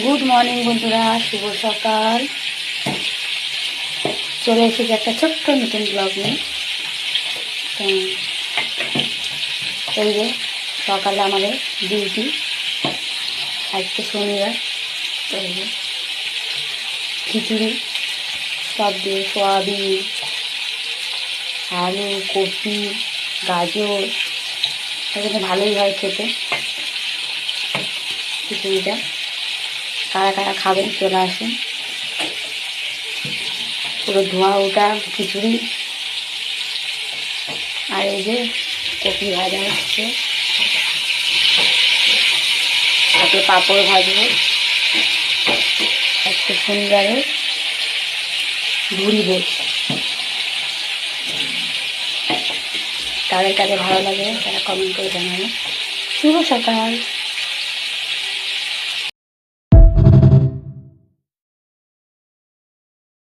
Good morning বন্ধুরা, শুভ সকাল। চলে এসেছি একটা ছোট্ট নতুন ব্লগ নিয়ে। এই যে সকালে আমাদের ডিউটি, আজকে শনিবার। এই যে খিচুড়ি সব দিয়ে, সোয়াবিন, আলু, কপি, গাজর, এখানে ভালোই হয় খেতে খিচুড়িটা। কারা কারা খাবেন চলে আসুন। পুরো ধোঁয়া ওঠা খিচুড়ি। আর এই যে কপি ভাজা হচ্ছে, তাতে পাঁপড় ভাজবো। আজকে শনিবারে ভুড়ি ভোজ। তাদের কাছে ভালো লাগে তারা কমেন্ট করে জানাবে। শুভ সকাল।